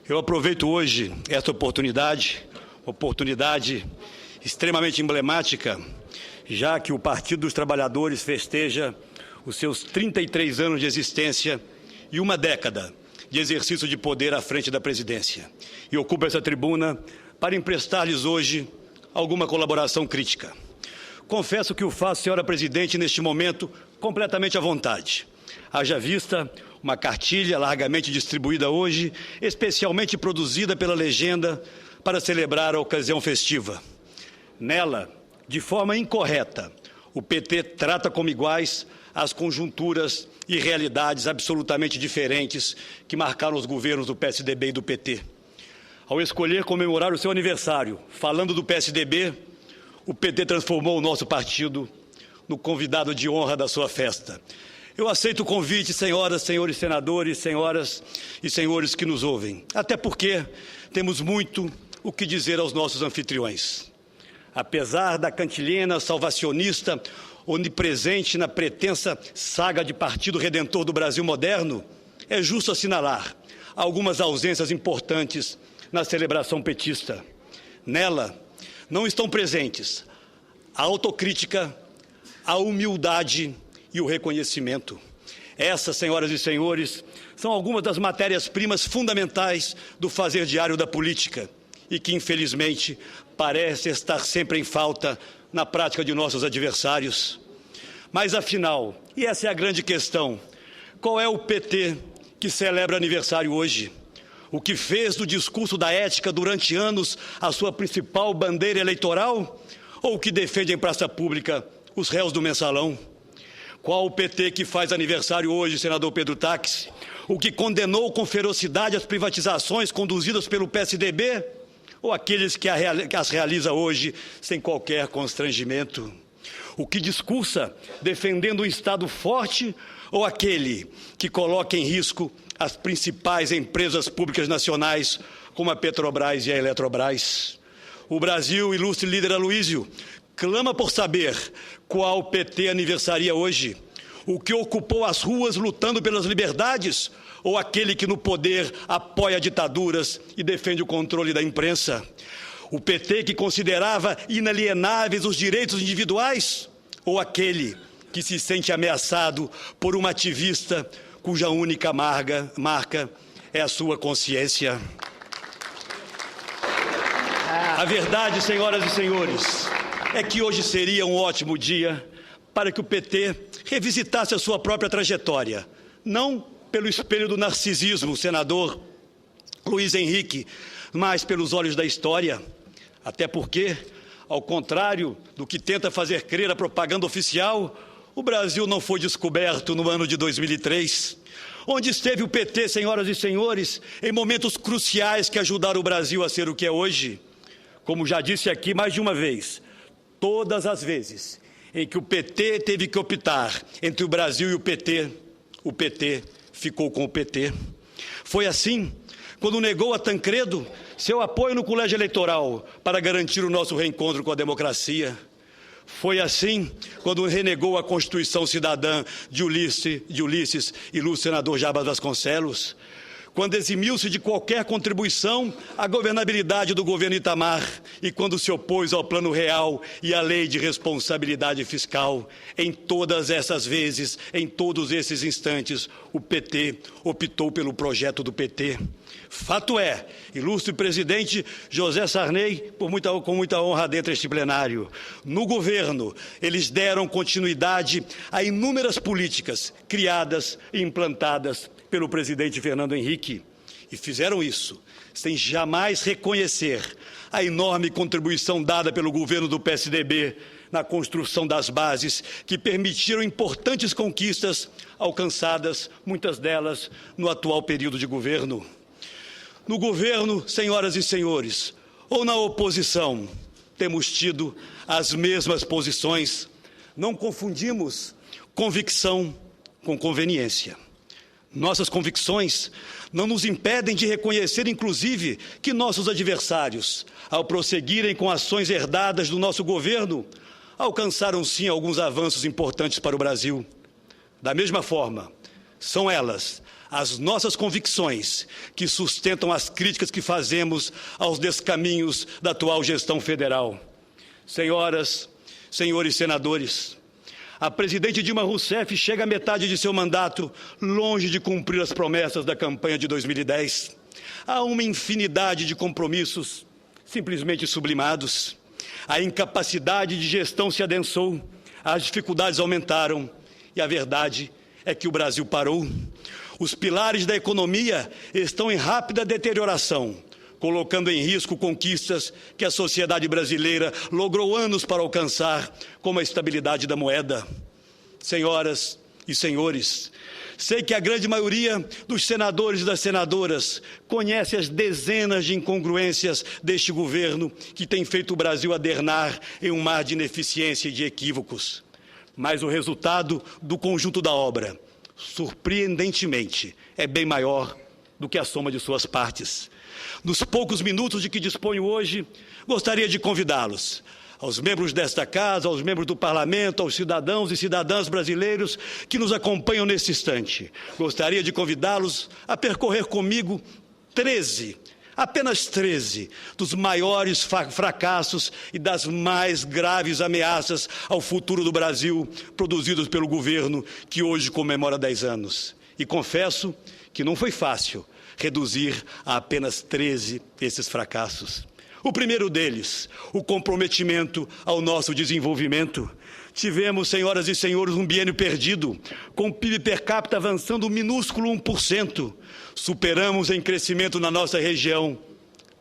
Eu aproveito hoje esta oportunidade extremamente emblemática, já que o Partido dos Trabalhadores festeja os seus 33 anos de existência e uma década de exercício de poder à frente da presidência. E ocupo essa tribuna para emprestar-lhes hoje alguma colaboração crítica. Confesso que o faço, senhora presidente, neste momento, completamente à vontade. Haja vista uma cartilha largamente distribuída hoje, especialmente produzida pela Legenda para celebrar a ocasião festiva. Nela, de forma incorreta, o PT trata como iguais as conjunturas e realidades absolutamente diferentes que marcaram os governos do PSDB e do PT. Ao escolher comemorar o seu aniversário, falando do PSDB, o PT transformou o nosso partido no convidado de honra da sua festa. Eu aceito o convite, senhoras, senhores senadores, senhoras e senhores que nos ouvem, até porque temos muito o que dizer aos nossos anfitriões. Apesar da cantilena salvacionista onipresente na pretensa saga de Partido Redentor do Brasil moderno, é justo assinalar algumas ausências importantes na celebração petista. Nela não estão presentes a autocrítica, a humildade e o reconhecimento. Essas, senhoras e senhores, são algumas das matérias-primas fundamentais do fazer diário da política e que, infelizmente, parece estar sempre em falta na prática de nossos adversários. Mas, afinal, e essa é a grande questão, qual é o PT que celebra aniversário hoje? O que fez do discurso da ética durante anos a sua principal bandeira eleitoral? Ou o que defende em praça pública os réus do mensalão? Qual o PT que faz aniversário hoje, senador Pedro Táxi? O que condenou com ferocidade as privatizações conduzidas pelo PSDB? Ou aqueles que as realiza hoje sem qualquer constrangimento? O que discursa defendendo um Estado forte ou aquele que coloca em risco as principais empresas públicas nacionais, como a Petrobras e a Eletrobras? O Brasil, ilustre líder Aloysio, clama por saber qual PT aniversaria hoje. O que ocupou as ruas lutando pelas liberdades ou aquele que no poder apoia ditaduras e defende o controle da imprensa? O PT que considerava inalienáveis os direitos individuais ou aquele que se sente ameaçado por uma ativista cuja única marca é a sua consciência? A verdade, senhoras e senhores, é que hoje seria um ótimo dia para que o PT revisitasse a sua própria trajetória, não pelo espelho do narcisismo, senador Luiz Henrique, mas pelos olhos da história. Até porque, ao contrário do que tenta fazer crer a propaganda oficial, o Brasil não foi descoberto no ano de 2003. Onde esteve o PT, senhoras e senhores, em momentos cruciais que ajudaram o Brasil a ser o que é hoje? Como já disse aqui mais de uma vez, todas as vezes em que o PT teve que optar entre o Brasil e o PT ficou com o PT. Foi assim quando negou a Tancredo seu apoio no colégio eleitoral para garantir o nosso reencontro com a democracia. Foi assim quando renegou a Constituição Cidadã de Ulisses ilustre senador Jarbas Vasconcelos, quando eximiu-se de qualquer contribuição à governabilidade do governo Itamar e quando se opôs ao Plano Real e à Lei de Responsabilidade Fiscal. Em todas essas vezes, em todos esses instantes, o PT optou pelo projeto do PT. Fato é, ilustre presidente José Sarney, com muita honra dentro deste plenário, no governo eles deram continuidade a inúmeras políticas criadas e implantadas pelo presidente Fernando Henrique, e fizeram isso sem jamais reconhecer a enorme contribuição dada pelo governo do PSDB na construção das bases que permitiram importantes conquistas alcançadas, muitas delas no atual período de governo. No governo, senhoras e senhores, ou na oposição, temos tido as mesmas posições. Não confundimos convicção com conveniência. Nossas convicções não nos impedem de reconhecer, inclusive, que nossos adversários, ao prosseguirem com ações herdadas do nosso governo, alcançaram sim alguns avanços importantes para o Brasil. Da mesma forma, são elas as nossas convicções que sustentam as críticas que fazemos aos descaminhos da atual gestão federal. Senhoras, senhores senadores, a presidente Dilma Rousseff chega à metade de seu mandato longe de cumprir as promessas da campanha de 2010. Há uma infinidade de compromissos simplesmente sublimados. A incapacidade de gestão se adensou, as dificuldades aumentaram e a verdade é que o Brasil parou. Os pilares da economia estão em rápida deterioração, colocando em risco conquistas que a sociedade brasileira logrou anos para alcançar, como a estabilidade da moeda. Senhoras e senhores, sei que a grande maioria dos senadores e das senadoras conhece as dezenas de incongruências deste governo que tem feito o Brasil adernar em um mar de ineficiência e de equívocos. Mas o resultado do conjunto da obra, surpreendentemente, é bem maior do que a soma de suas partes. Nos poucos minutos de que disponho hoje, gostaria de convidá-los, aos membros desta casa, aos membros do Parlamento, aos cidadãos e cidadãs brasileiros que nos acompanham nesse instante. Gostaria de convidá-los a percorrer comigo apenas 13 dos maiores fracassos e das mais graves ameaças ao futuro do Brasil produzidos pelo governo que hoje comemora 10 anos. E confesso que não foi fácil reduzir a apenas 13 esses fracassos. O primeiro deles, o comprometimento ao nosso desenvolvimento. Tivemos, senhoras e senhores, um biênio perdido, com o PIB per capita avançando um minúsculo 1%. Superamos em crescimento na nossa região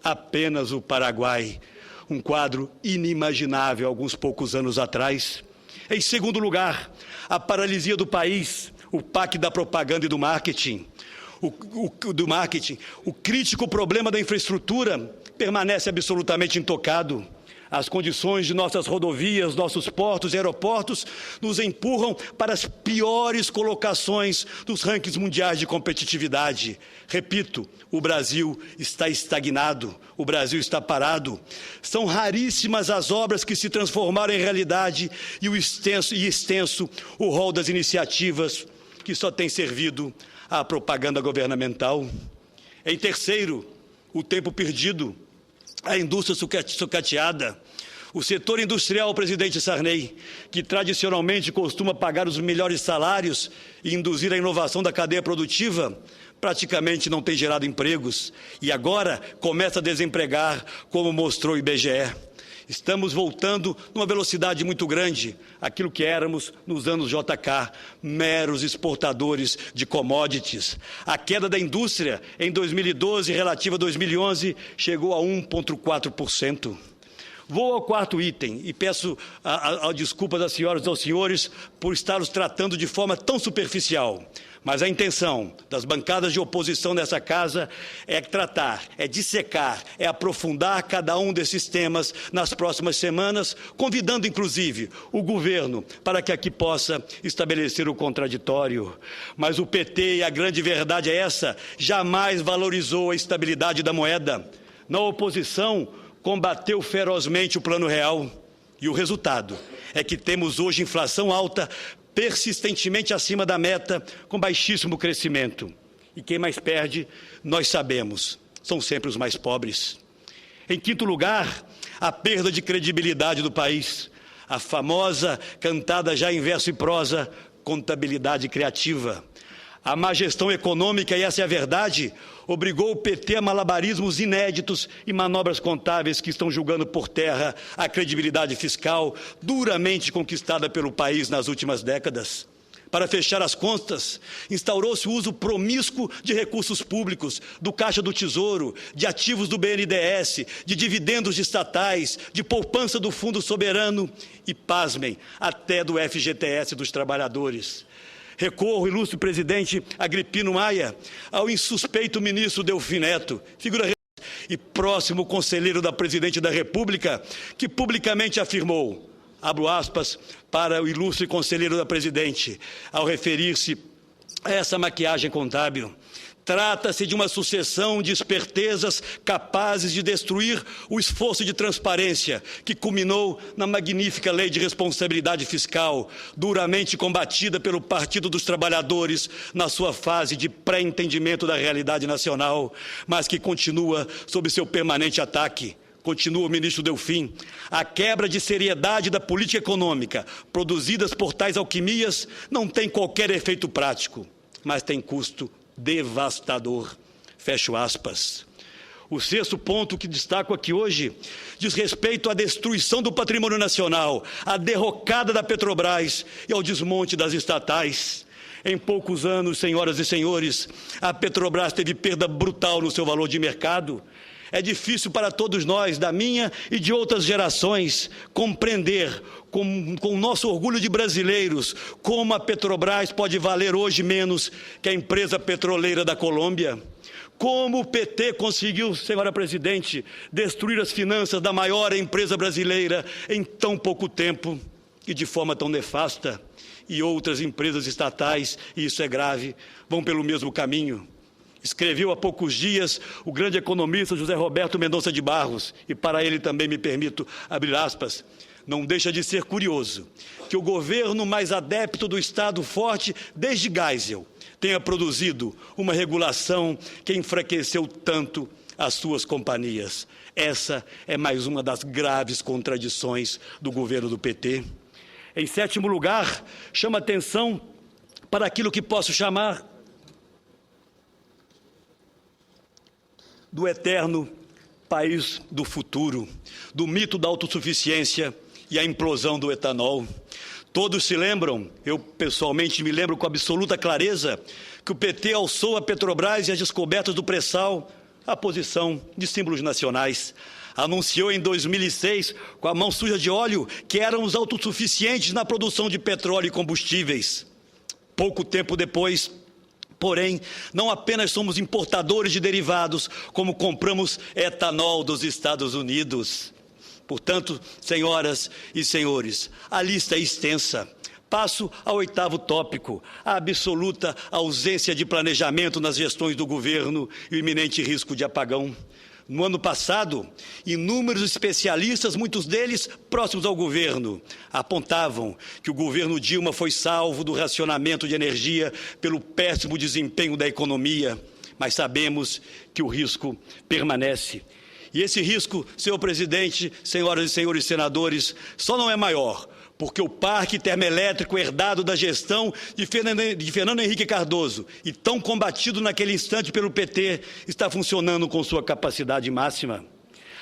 apenas o Paraguai, um quadro inimaginável alguns poucos anos atrás. Em segundo lugar, a paralisia do país, o PAC da propaganda e do marketing. O crítico problema da infraestrutura permanece absolutamente intocado. As condições de nossas rodovias, nossos portos e aeroportos nos empurram para as piores colocações dos rankings mundiais de competitividade. Repito, o Brasil está estagnado, o Brasil está parado. São raríssimas as obras que se transformaram em realidade e extenso o rol das iniciativas que só tem servido à propaganda governamental. Em terceiro, o tempo perdido, a indústria sucateada, o setor industrial, presidente Sarney, que tradicionalmente costuma pagar os melhores salários e induzir a inovação da cadeia produtiva, praticamente não tem gerado empregos e agora começa a desempregar, como mostrou o IBGE. Estamos voltando numa velocidade muito grande, aquilo que éramos nos anos JK, meros exportadores de commodities. A queda da indústria em 2012, relativa a 2011, chegou a 1,4%. Vou ao quarto item e peço a desculpa das senhoras e aos senhores por estar os tratando de forma tão superficial. Mas a intenção das bancadas de oposição nessa casa é tratar, é dissecar, é aprofundar cada um desses temas nas próximas semanas, convidando, inclusive, o governo para que aqui possa estabelecer o contraditório. Mas o PT, e a grande verdade é essa, jamais valorizou a estabilidade da moeda. Na oposição, combateu ferozmente o Plano Real. E o resultado é que temos hoje inflação alta, persistentemente acima da meta, com baixíssimo crescimento. E quem mais perde, nós sabemos, são sempre os mais pobres. Em quinto lugar, a perda de credibilidade do país. A famosa, cantada já em verso e prosa, contabilidade criativa. A má gestão econômica, e essa é a verdade, obrigou o PT a malabarismos inéditos e manobras contábeis que estão jogando por terra a credibilidade fiscal duramente conquistada pelo país nas últimas décadas. Para fechar as contas, instaurou-se o uso promíscuo de recursos públicos, do Caixa do Tesouro, de ativos do BNDES, de dividendos de estatais, de poupança do Fundo Soberano e, pasmem, até do FGTS dos trabalhadores. Recorro, ilustre presidente Agripino Maia, ao insuspeito ministro Delfim Neto, figura e próximo conselheiro da presidente da República, que publicamente afirmou, abro aspas para o ilustre conselheiro da presidente, ao referir-se a essa maquiagem contábil: Trata-se de uma sucessão de espertezas capazes de destruir o esforço de transparência que culminou na magnífica Lei de Responsabilidade Fiscal, duramente combatida pelo Partido dos Trabalhadores na sua fase de pré-entendimento da realidade nacional, mas que continua sob seu permanente ataque. Continua o ministro Delfim, a quebra de seriedade da política econômica produzidas por tais alquimias não tem qualquer efeito prático, mas tem custo devastador. Fecho aspas. O sexto ponto que destaco aqui hoje diz respeito à destruição do patrimônio nacional, à derrocada da Petrobras e ao desmonte das estatais. Em poucos anos, senhoras e senhores, a Petrobras teve perda brutal no seu valor de mercado. É difícil para todos nós, da minha e de outras gerações, compreender com o nosso orgulho de brasileiros como a Petrobras pode valer hoje menos que a empresa petroleira da Colômbia. Como o PT conseguiu, senhora presidente, destruir as finanças da maior empresa brasileira em tão pouco tempo e de forma tão nefasta. E outras empresas estatais, e isso é grave, vão pelo mesmo caminho. Escreveu há poucos dias o grande economista José Roberto Mendonça de Barros, e para ele também me permito abrir aspas, não deixa de ser curioso que o governo mais adepto do Estado forte desde Geisel tenha produzido uma regulação que enfraqueceu tanto as suas companhias. Essa é mais uma das graves contradições do governo do PT. Em sétimo lugar, chama atenção para aquilo que posso chamar do eterno país do futuro, do mito da autossuficiência e a implosão do etanol. Todos se lembram, eu pessoalmente me lembro com absoluta clareza, que o PT alçou a Petrobras e as descobertas do pré-sal à posição de símbolos nacionais. Anunciou em 2006, com a mão suja de óleo, que éramos autossuficientes na produção de petróleo e combustíveis. Pouco tempo depois, porém, não apenas somos importadores de derivados, como compramos etanol dos Estados Unidos. Portanto, senhoras e senhores, a lista é extensa. Passo ao oitavo tópico, a absoluta ausência de planejamento nas gestões do governo e o iminente risco de apagão. No ano passado, inúmeros especialistas, muitos deles próximos ao governo, apontavam que o governo Dilma foi salvo do racionamento de energia pelo péssimo desempenho da economia, mas sabemos que o risco permanece. E esse risco, senhor presidente, senhoras e senhores senadores, só não é maior porque o parque termoelétrico herdado da gestão de Fernando Henrique Cardoso e tão combatido naquele instante pelo PT está funcionando com sua capacidade máxima.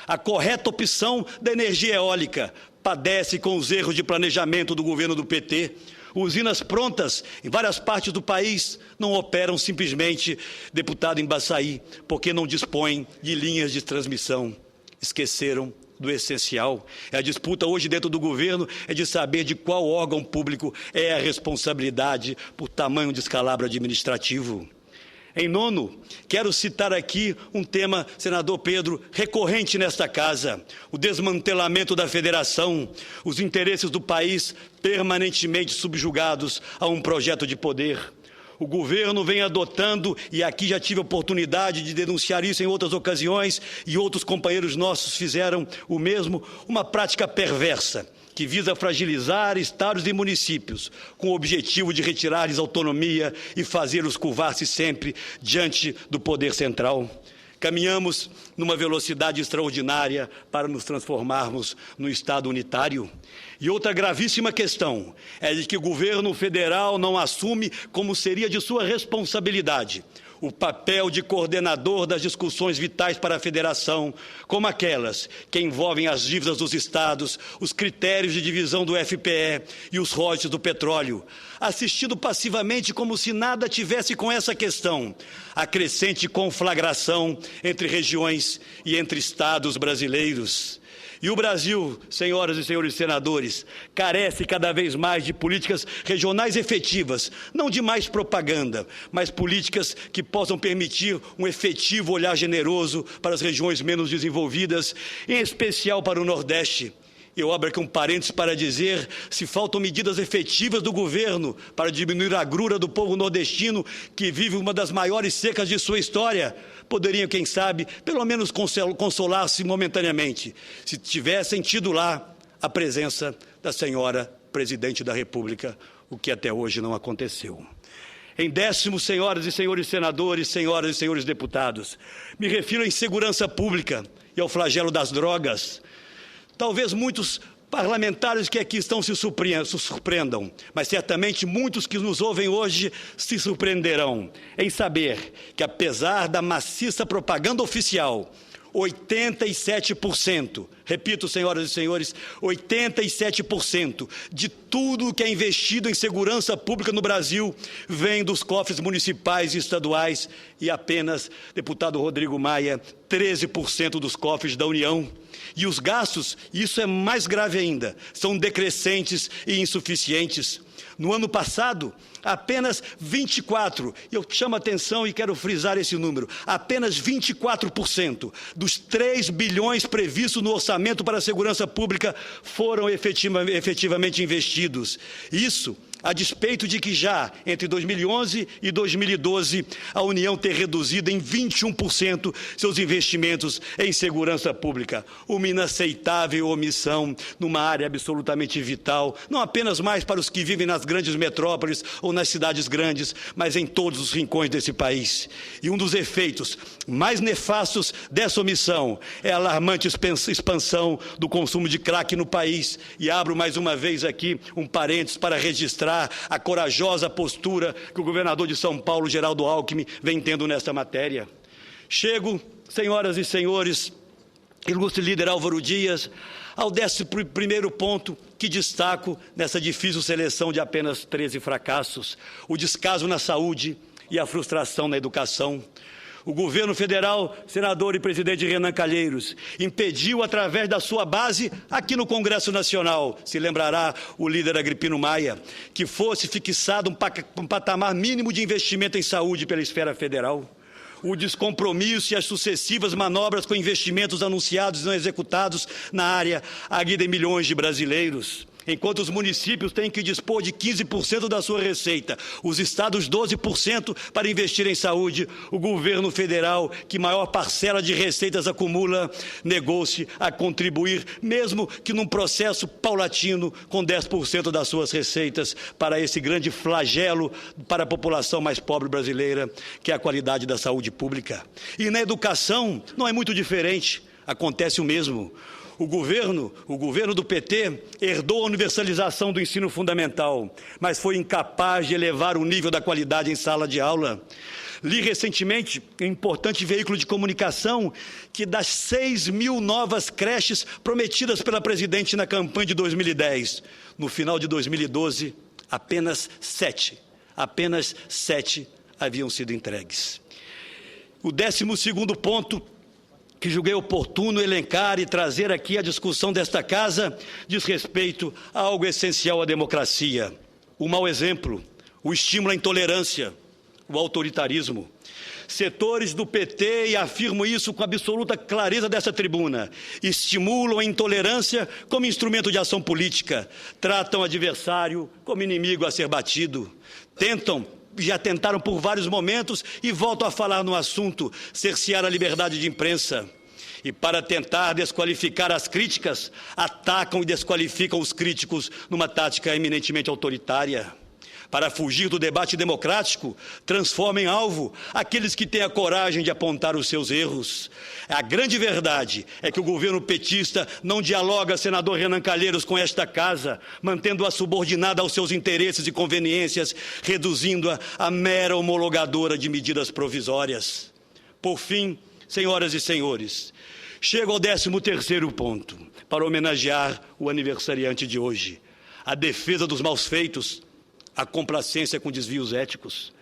A correta opção da energia eólica padece com os erros de planejamento do governo do PT. Usinas prontas em várias partes do país não operam simplesmente, deputado Embaçaí, porque não dispõem de linhas de transmissão. Esqueceram do essencial. A disputa hoje dentro do governo é de saber de qual órgão público é a responsabilidade por tamanho descalabro administrativo. Em nono, quero citar aqui um tema, senador Pedro, recorrente nesta casa, o desmantelamento da federação, os interesses do país permanentemente subjugados a um projeto de poder. O governo vem adotando, e aqui já tive a oportunidade de denunciar isso em outras ocasiões, e outros companheiros nossos fizeram o mesmo, uma prática perversa, que visa fragilizar estados e municípios, com o objetivo de retirar-lhes autonomia e fazê-los curvar-se sempre diante do poder central. Caminhamos numa velocidade extraordinária para nos transformarmos num Estado unitário. E outra gravíssima questão é de que o governo federal não assume, como seria de sua responsabilidade, o papel de coordenador das discussões vitais para a federação, como aquelas que envolvem as dívidas dos estados, os critérios de divisão do FPE e os royalties do petróleo, assistindo passivamente como se nada tivesse com essa questão, a crescente conflagração entre regiões e entre estados brasileiros. E o Brasil, senhoras e senhores senadores, carece cada vez mais de políticas regionais efetivas, não de mais propaganda, mas políticas que possam permitir um efetivo olhar generoso para as regiões menos desenvolvidas, em especial para o Nordeste. Eu abro aqui um parênteses para dizer, se faltam medidas efetivas do governo para diminuir a agrura do povo nordestino, que vive uma das maiores secas de sua história, poderiam, quem sabe, pelo menos consolar-se momentaneamente, se tivessem tido lá a presença da senhora Presidente da República, o que até hoje não aconteceu. Em décimo, senhoras e senhores senadores, senhoras e senhores deputados, me refiro à insegurança pública e ao flagelo das drogas. Talvez muitos parlamentares que aqui estão se surpreendam, mas certamente muitos que nos ouvem hoje se surpreenderão em saber que, apesar da maciça propaganda oficial, 87%, repito, senhoras e senhores, 87% de tudo que é investido em segurança pública no Brasil vem dos cofres municipais e estaduais e apenas, deputado Rodrigo Maia, 13% dos cofres da União. E os gastos, isso é mais grave ainda, são decrescentes e insuficientes. No ano passado, apenas 24%, eu chamo a atenção e quero frisar esse número, apenas 24% dos 3 bilhões previstos no orçamento para a segurança pública foram efetivamente investidos. Isso a despeito de que já entre 2011 e 2012 a União ter reduzido em 21% seus investimentos em segurança pública. Uma inaceitável omissão numa área absolutamente vital, não apenas mais para os que vivem nas grandes metrópoles ou nas cidades grandes, mas em todos os rincões desse país. E um dos efeitos mais nefastos dessa omissão é a alarmante expansão do consumo de crack no país. E abro mais uma vez aqui um parênteses para registrar a corajosa postura que o governador de São Paulo, Geraldo Alckmin, vem tendo nesta matéria. Chego, senhoras e senhores, ilustre líder Álvaro Dias, ao 11º ponto que destaco nessa difícil seleção de apenas 13 fracassos: o descaso na saúde e a frustração na educação. O governo federal, senador e presidente Renan Calheiros, impediu, através da sua base, aqui no Congresso Nacional, se lembrará o líder Agripino Maia, que fosse fixado um patamar mínimo de investimento em saúde pela esfera federal. O descompromisso e as sucessivas manobras com investimentos anunciados e não executados na área agridem milhões de brasileiros. Enquanto os municípios têm que dispor de 15% da sua receita, os estados 12% para investir em saúde, o governo federal, que maior parcela de receitas acumula, negou-se a contribuir, mesmo que num processo paulatino, com 10% das suas receitas para esse grande flagelo para a população mais pobre brasileira, que é a qualidade da saúde pública. E na educação não é muito diferente, acontece o mesmo. O governo do PT herdou a universalização do ensino fundamental, mas foi incapaz de elevar o nível da qualidade em sala de aula. Li recentemente um importante veículo de comunicação que das 6.000 novas creches prometidas pela presidente na campanha de 2010, no final de 2012, apenas 7 haviam sido entregues. O 12º ponto que julguei oportuno elencar e trazer aqui à discussão desta casa diz respeito a algo essencial à democracia: o mau exemplo, o estímulo à intolerância, o autoritarismo. Setores do PT, e afirmo isso com absoluta clareza dessa tribuna, estimulam a intolerância como instrumento de ação política, tratam o adversário como inimigo a ser batido, já tentaram por vários momentos e volto a falar no assunto, cercear a liberdade de imprensa. E para tentar desqualificar as críticas, atacam e desqualificam os críticos numa tática eminentemente autoritária. Para fugir do debate democrático, transforma em alvo aqueles que têm a coragem de apontar os seus erros. A grande verdade é que o governo petista não dialoga, senador Renan Calheiros, com esta casa, mantendo-a subordinada aos seus interesses e conveniências, reduzindo-a a mera homologadora de medidas provisórias. Por fim, senhoras e senhores, chego ao 13º ponto, para homenagear o aniversariante de hoje: a defesa dos maus feitos, a complacência com desvios éticos.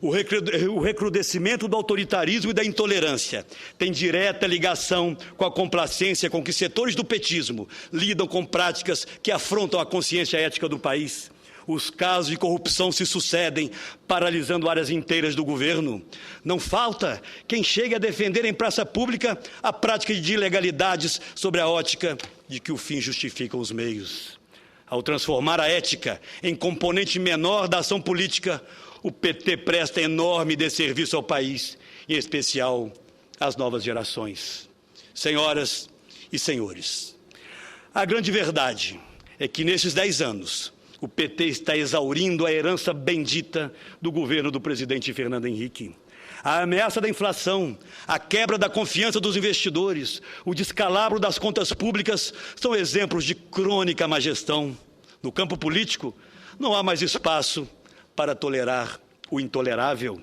O recrudescimento do autoritarismo e da intolerância tem direta ligação com a complacência com que setores do petismo lidam com práticas que afrontam a consciência ética do país. Os casos de corrupção se sucedem, paralisando áreas inteiras do governo. Não falta quem chegue a defender em praça pública a prática de ilegalidades sobre a ótica de que o fim justifica os meios. Ao transformar a ética em componente menor da ação política, o PT presta enorme desserviço ao país, em especial às novas gerações. Senhoras e senhores, a grande verdade é que nesses 10 anos, o PT está exaurindo a herança bendita do governo do presidente Fernando Henrique. A ameaça da inflação, a quebra da confiança dos investidores, o descalabro das contas públicas são exemplos de crônica má gestão. No campo político, não há mais espaço para tolerar o intolerável.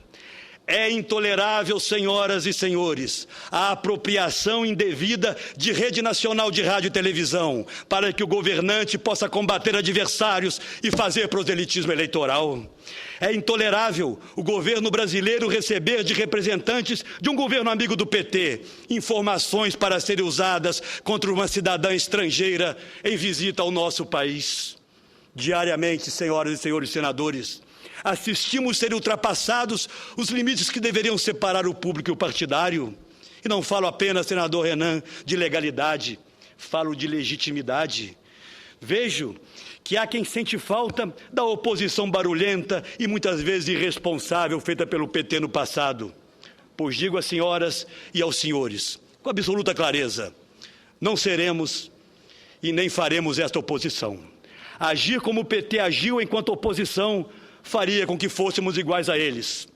É intolerável, senhoras e senhores, a apropriação indevida de rede nacional de rádio e televisão para que o governante possa combater adversários e fazer proselitismo eleitoral. É intolerável o governo brasileiro receber de representantes de um governo amigo do PT informações para serem usadas contra uma cidadã estrangeira em visita ao nosso país. Diariamente, senhoras e senhores senadores, assistimos serem ultrapassados os limites que deveriam separar o público e o partidário. E não falo apenas, senador Renan, de legalidade, falo de legitimidade. Vejo que há quem sente falta da oposição barulhenta e muitas vezes irresponsável feita pelo PT no passado. Pois digo às senhoras e aos senhores, com absoluta clareza, não seremos e nem faremos esta oposição. Agir como o PT agiu enquanto oposição faria com que fôssemos iguais a eles.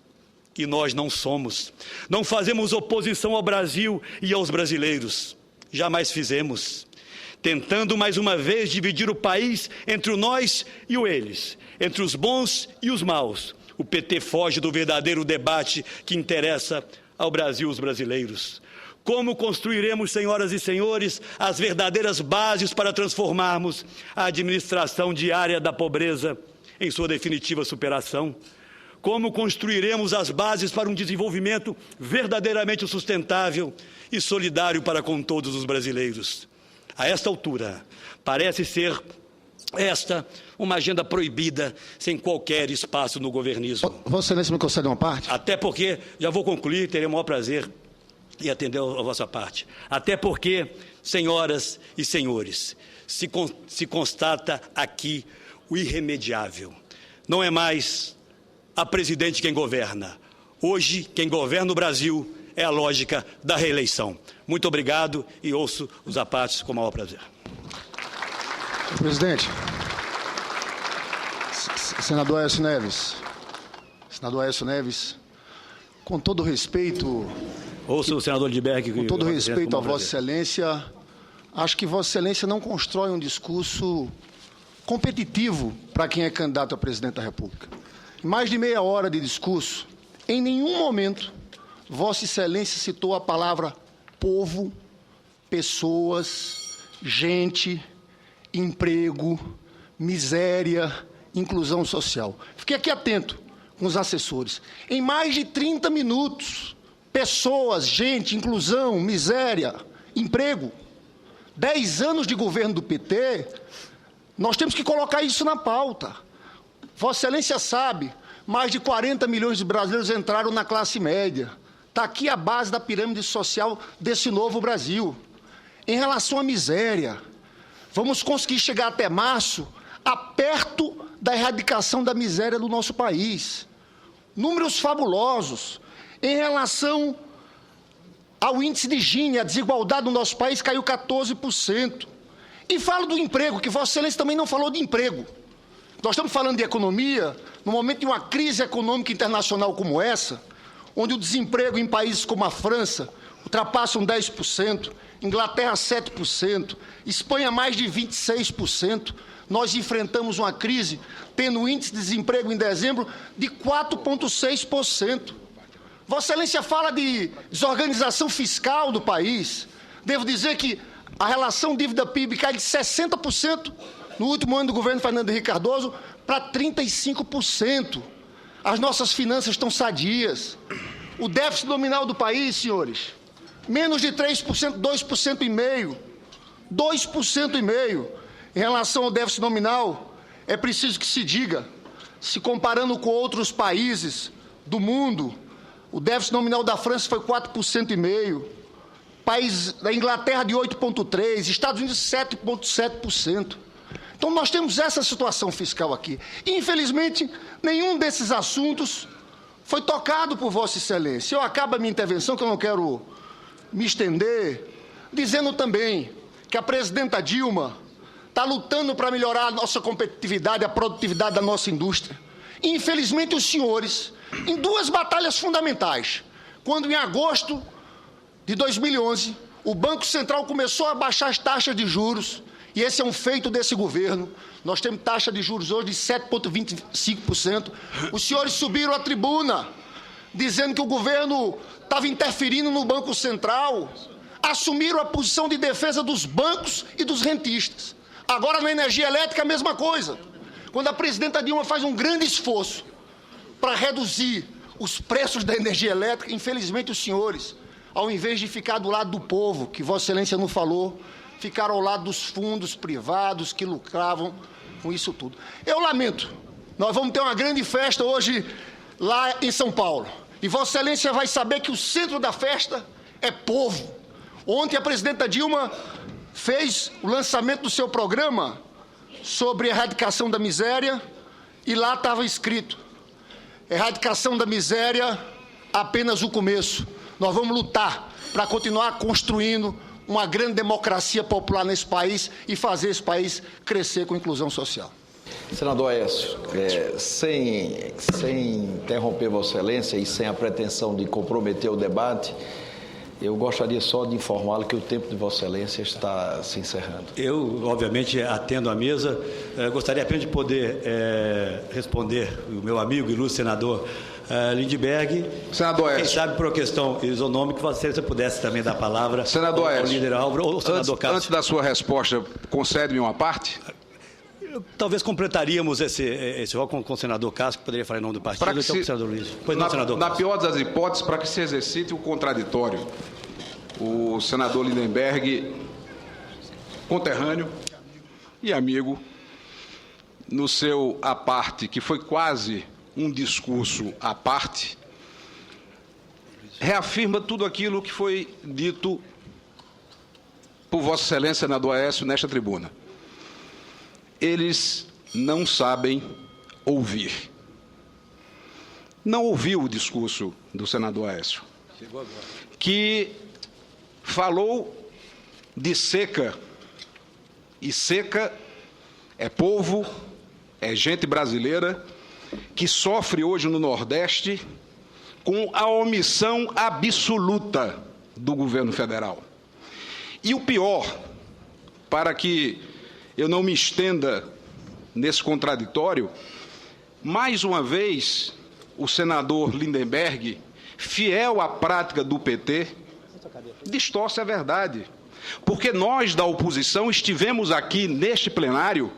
E nós não somos. Não fazemos oposição ao Brasil e aos brasileiros. Jamais fizemos. Tentando mais uma vez dividir o país entre o nós e o eles, entre os bons e os maus. O PT foge do verdadeiro debate que interessa ao Brasil e aos brasileiros. Como construiremos, senhoras e senhores, as verdadeiras bases para transformarmos a administração diária da pobreza em sua definitiva superação? Como construiremos as bases para um desenvolvimento verdadeiramente sustentável e solidário para com todos os brasileiros? A esta altura, parece ser esta uma agenda proibida, sem qualquer espaço no governismo. Vossa Excelência me concede uma parte? Até porque, já vou concluir, terei o maior prazer em atender a vossa parte. Até porque, senhoras e senhores, se constata aqui o irremediável. Não é mais a presidente quem governa. Hoje, quem governa o Brasil é a lógica da reeleição. Muito obrigado e ouço os apartes com o maior prazer. Presidente, senador Aécio Neves, com todo respeito... Ouço o senador Lidberg. Com todo respeito a Vossa Excelência, acho que Vossa Excelência não constrói um discurso competitivo para quem é candidato a presidente da República. Em mais de meia hora de discurso, em nenhum momento Vossa Excelência citou a palavra povo, pessoas, gente, emprego, miséria, inclusão social. Fiquei aqui atento com os assessores. Em mais de 30 minutos, pessoas, gente, inclusão, miséria, emprego. 10 anos de governo do PT, nós temos que colocar isso na pauta. Vossa Excelência sabe, mais de 40 milhões de brasileiros entraram na classe média. Está aqui a base da pirâmide social desse novo Brasil. Em relação à miséria, vamos conseguir chegar até março a perto da erradicação da miséria do nosso país. Números fabulosos. Em relação ao índice de Gini, a desigualdade no nosso país caiu 14%. E falo do emprego, que Vossa Excelência também não falou de emprego. Nós estamos falando de economia, no momento de uma crise econômica internacional como essa, onde o desemprego em países como a França ultrapassa 10%, Inglaterra 7%, Espanha mais de 26%, nós enfrentamos uma crise tendo um índice de desemprego em dezembro de 4,6%. Vossa Excelência fala de desorganização fiscal do país. Devo dizer que a relação dívida-PIB cai de 60% no último ano do governo Fernando Henrique Cardoso para 35%. As nossas finanças estão sadias. O déficit nominal do país, senhores, menos de 3%, 2,5%. 2,5%. Em relação ao déficit nominal, é preciso que se diga, se comparando com outros países do mundo, o déficit nominal da França foi 4,5%, país da Inglaterra de 8,3%, Estados Unidos 7,7%. Então, nós temos essa situação fiscal aqui. Infelizmente, nenhum desses assuntos foi tocado por Vossa Excelência. Eu acabo a minha intervenção, que eu não quero me estender, dizendo também que a presidenta Dilma está lutando para melhorar a nossa competitividade, a produtividade da nossa indústria. Infelizmente, os senhores, em duas batalhas fundamentais, quando em agosto de 2011, o Banco Central começou a baixar as taxas de juros, e esse é um feito desse governo, nós temos taxa de juros hoje de 7,25%, os senhores subiram à tribuna, dizendo que o governo estava interferindo no Banco Central, assumiram a posição de defesa dos bancos e dos rentistas. Agora, na energia elétrica, a mesma coisa. Quando a presidenta Dilma faz um grande esforço para reduzir os preços da energia elétrica, infelizmente os senhores, ao invés de ficar do lado do povo, que Vossa Excelência não falou, ficaram ao lado dos fundos privados que lucravam com isso tudo. Eu lamento, nós vamos ter uma grande festa hoje lá em São Paulo. E Vossa Excelência vai saber que o centro da festa é povo. Ontem a presidenta Dilma fez o lançamento do seu programa sobre erradicação da miséria e lá estava escrito: erradicação da miséria, apenas o começo. Nós vamos lutar para continuar construindo uma grande democracia popular nesse país e fazer esse país crescer com inclusão social. Senador Aécio, sem interromper Vossa Excelência e sem a pretensão de comprometer o debate, eu gostaria só de informá-lo que o tempo de Vossa Excelência está se encerrando. Eu, obviamente, atendo à mesa. Gostaria apenas de poder responder o meu amigo, ilustre senador Lindbergh. Senador Aécio. Quem sabe, por uma questão isonômica, Vossa Excelência pudesse também dar a palavra senador ao líder Álvaro ou ao senador Cássio. Antes da sua resposta, concede-me uma parte? Talvez completaríamos esse rol com o senador Cássio, que poderia falar em nome do partido, então com o senador Luiz. Pois não, senador na Cássio. pior das hipóteses, para que se exercite o contraditório, o senador Lindbergh, conterrâneo e amigo, no seu à parte, que foi quase um discurso à parte, reafirma tudo aquilo que foi dito por Vossa Excelência, senador Aécio, nesta tribuna. Eles não sabem ouvir. Não ouviu o discurso do senador Aécio, que falou de seca, e seca é povo, é gente brasileira que sofre hoje no Nordeste com a omissão absoluta do governo federal. E o pior, para que eu não me estenda nesse contraditório, mais uma vez, o senador Lindbergh, fiel à prática do PT, distorce a verdade. Porque nós, da oposição, estivemos aqui neste plenário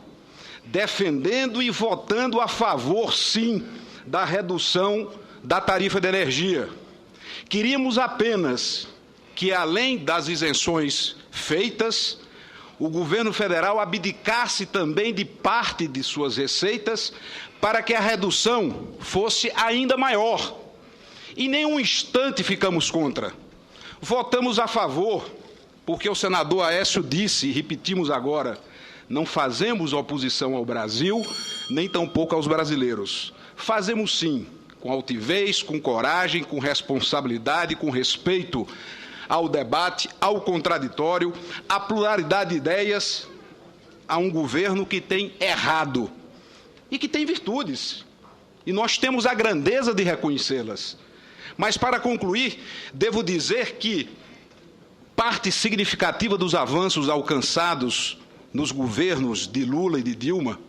defendendo e votando a favor, sim, da redução da tarifa de energia. Queríamos apenas que, além das isenções feitas, o governo federal abdicasse também de parte de suas receitas para que a redução fosse ainda maior. Em nenhum instante ficamos contra. Votamos a favor, porque o senador Aécio disse, e repetimos agora, não fazemos oposição ao Brasil, nem tampouco aos brasileiros. Fazemos sim, com altivez, com coragem, com responsabilidade, com respeito ao debate, ao contraditório, à pluralidade de ideias, a um governo que tem errado e que tem virtudes. E nós temos a grandeza de reconhecê-las. Mas, para concluir, devo dizer que parte significativa dos avanços alcançados nos governos de Lula e de Dilma,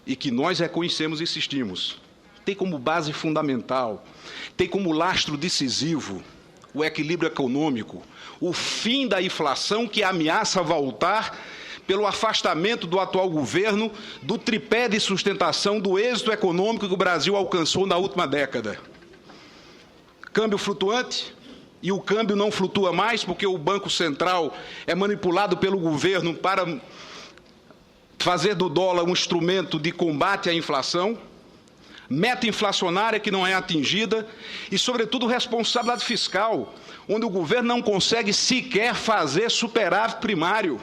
e que nós reconhecemos e insistimos, tem como base fundamental, tem como lastro decisivo o equilíbrio econômico, o fim da inflação que ameaça voltar pelo afastamento do atual governo do tripé de sustentação do êxito econômico que o Brasil alcançou na última década. Câmbio flutuante, e o câmbio não flutua mais porque o Banco Central é manipulado pelo governo para fazer do dólar um instrumento de combate à inflação. meta inflacionária que não é atingida e, sobretudo, responsabilidade fiscal, onde o governo não consegue sequer fazer superávit primário.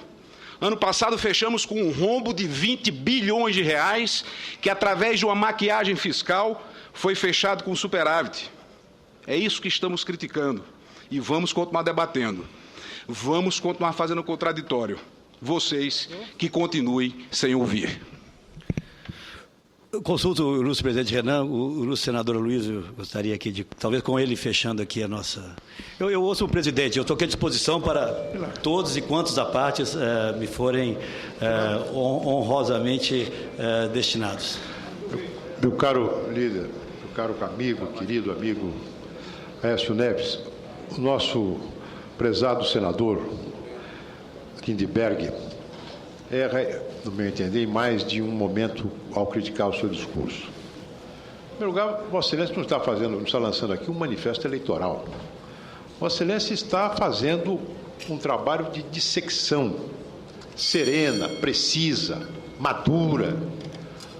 Ano passado fechamos com um rombo de 20 bilhões de reais, que através de uma maquiagem fiscal foi fechado com superávit. É isso que estamos criticando e vamos continuar debatendo. Vamos continuar fazendo contraditório. Vocês que continuem sem ouvir. Eu consulto o ilustre presidente Renan, o ilustre senador Aloysio, gostaria aqui de, talvez com ele fechando aqui a nossa... Eu ouço o presidente, eu estou aqui à disposição para todos e quantos apartes me forem honrosamente destinados. Meu caro líder, meu caro amigo, querido amigo Aécio Neves, o nosso prezado senador Lindbergh erra, no meu entender, em mais de um momento ao criticar o seu discurso. Em primeiro lugar, Vossa Excelência não está lançando aqui um manifesto eleitoral. Vossa Excelência está fazendo um trabalho de dissecção serena, precisa, madura,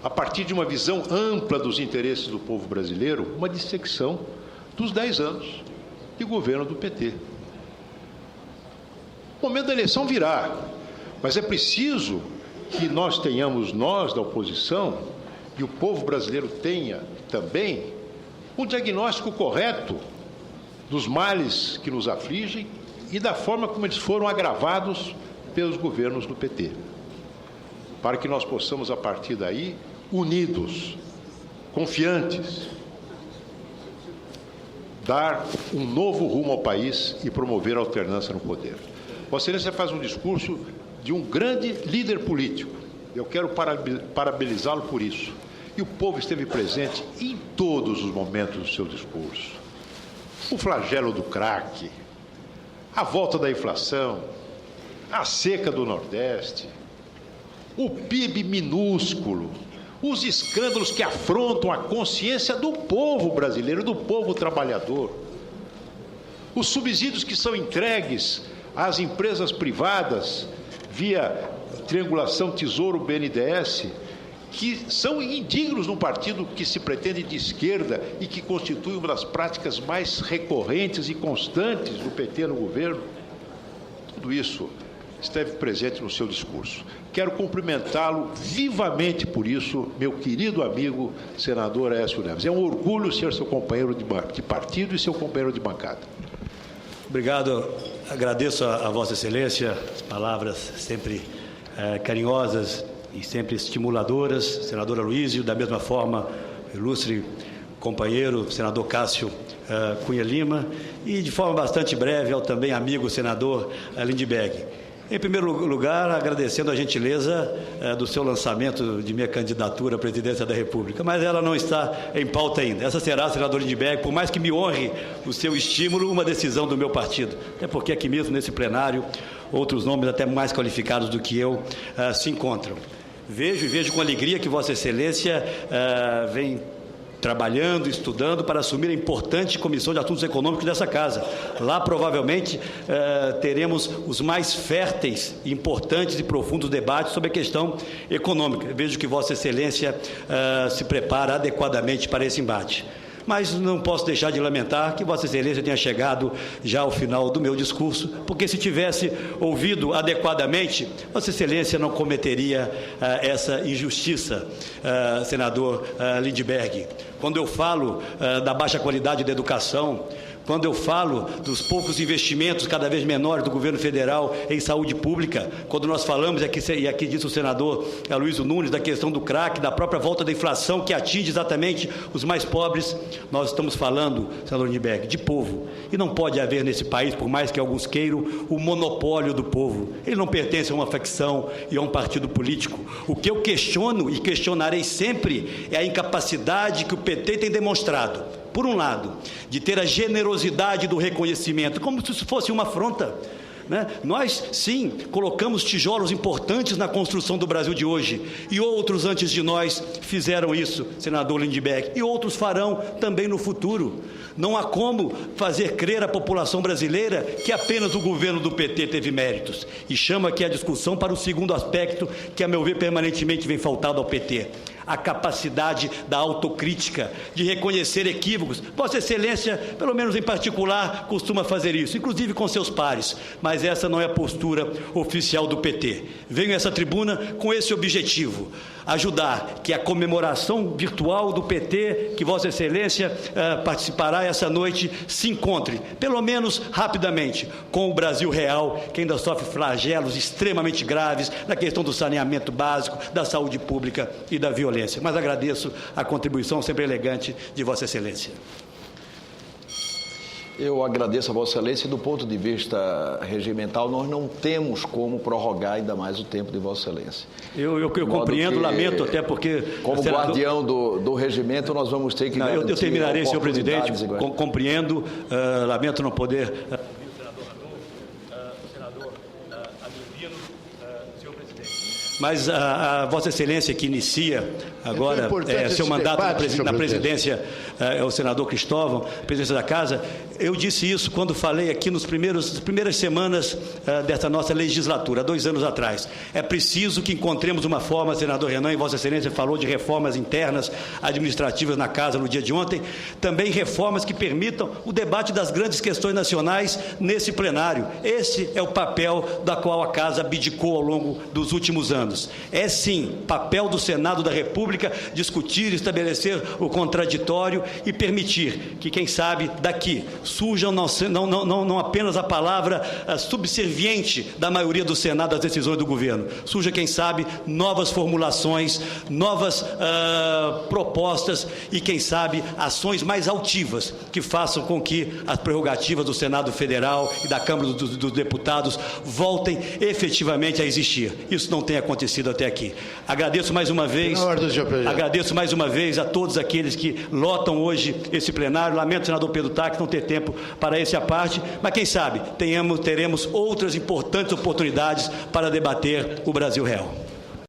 a partir de uma visão ampla dos interesses do povo brasileiro, uma dissecção dos 10 anos de governo do PT. O momento da eleição virá, mas é preciso que nós tenhamos, nós da oposição, e o povo brasileiro tenha também um diagnóstico correto dos males que nos afligem e da forma como eles foram agravados pelos governos do PT, para que nós possamos, a partir daí, unidos, confiantes, dar um novo rumo ao país e promover a alternância no poder. Vossa Excelência faz um discurso de um grande líder político. Eu quero parabenizá-lo por isso. E o povo esteve presente em todos os momentos do seu discurso. O flagelo do crack, a volta da inflação, a seca do Nordeste, o PIB minúsculo, os escândalos que afrontam a consciência do povo brasileiro, do povo trabalhador, os subsídios que são entregues às empresas privadas via triangulação Tesouro-BNDES, que são indignos num partido que se pretende de esquerda e que constitui uma das práticas mais recorrentes e constantes do PT no governo. Tudo isso esteve presente no seu discurso. Quero cumprimentá-lo vivamente por isso, meu querido amigo senador Aécio Neves. É um orgulho ser seu companheiro de partido e seu companheiro de bancada. Obrigado. Agradeço a Vossa Excelência, as palavras sempre carinhosas e sempre estimuladoras. Senador Aloysio, da mesma forma, ilustre companheiro, senador Cássio Cunha Lima, e de forma bastante breve ao também amigo senador Lindbergh. Em primeiro lugar, agradecendo a gentileza do seu lançamento de minha candidatura à presidência da República, mas ela não está em pauta ainda. Essa será, senador Lindbergh, por mais que me honre o seu estímulo, uma decisão do meu partido. Até porque aqui mesmo, nesse plenário, outros nomes até mais qualificados do que eu se encontram. Vejo com alegria que Vossa Excelência vem trabalhando, estudando para assumir a importante Comissão de Assuntos Econômicos dessa Casa. Lá, provavelmente, teremos os mais férteis, importantes e profundos debates sobre a questão econômica. Vejo que Vossa Excelência se prepara adequadamente para esse embate. Mas não posso deixar de lamentar que Vossa Excelência tenha chegado já ao final do meu discurso, porque se tivesse ouvido adequadamente, Vossa Excelência não cometeria essa injustiça, senador Lindbergh. Quando eu falo da baixa qualidade da educação, quando eu falo dos poucos investimentos cada vez menores do governo federal em saúde pública, quando nós falamos, e aqui disse o senador Aloysio Nunes, da questão do crack, da própria volta da inflação que atinge exatamente os mais pobres, nós estamos falando, senador Lindbergh, de povo. E não pode haver nesse país, por mais que alguns queiram, o monopólio do povo. Ele não pertence a uma facção e a um partido político. O que eu questiono e questionarei sempre é a incapacidade que o PT tem demonstrado, por um lado, de ter a generosidade do reconhecimento, como se isso fosse uma afronta, né? Nós, sim, colocamos tijolos importantes na construção do Brasil de hoje, e outros antes de nós fizeram isso, senador Lindbergh, e outros farão também no futuro. Não há como fazer crer à população brasileira que apenas o governo do PT teve méritos. E chamo aqui a discussão para o segundo aspecto que, a meu ver, permanentemente vem faltado ao PT. a capacidade da autocrítica, de reconhecer equívocos. Vossa Excelência, pelo menos em particular, costuma fazer isso, inclusive com seus pares, mas essa não é a postura oficial do PT. Venho a essa tribuna com esse objetivo: ajudar que a comemoração virtual do PT, que Vossa Excelência participará essa noite, se encontre, pelo menos rapidamente, com o Brasil real, que ainda sofre flagelos extremamente graves na questão do saneamento básico, da saúde pública e da violência. Mas agradeço a contribuição sempre elegante de Vossa Excelência. Eu agradeço a Vossa Excelência e, do ponto de vista regimental, nós não temos como prorrogar ainda mais o tempo de Vossa Excelência. Eu compreendo, lamento até porque... Como guardião do regimento, nós vamos ter que garantir... Eu terminarei, senhor presidente, compreendo, lamento não poder... Mas a Vossa Excelência, que inicia agora seu mandato na presidência, o senador Cristóvão, presidência da Casa, eu disse isso quando falei aqui nas primeiras semanas dessa nossa legislatura, há 2 anos atrás. É preciso que encontremos uma forma, senador Renan, e Vossa Excelência falou de reformas internas administrativas na Casa no dia de ontem, também reformas que permitam o debate das grandes questões nacionais nesse plenário. Esse é o papel da qual a Casa abdicou ao longo dos últimos anos. É sim papel do Senado da República discutir, estabelecer o contraditório e permitir que, quem sabe, daqui surja não apenas a palavra subserviente da maioria do Senado às decisões do governo, surja, quem sabe, novas formulações, novas propostas e, quem sabe, ações mais altivas que façam com que as prerrogativas do Senado Federal e da Câmara dos Deputados voltem efetivamente a existir. Isso não tem acontecido até aqui. Agradeço mais uma vez a todos aqueles que lotam hoje esse plenário. Lamento, senador Pedro Taques, não ter tempo para esse à parte, mas quem sabe teremos outras importantes oportunidades para debater o Brasil real.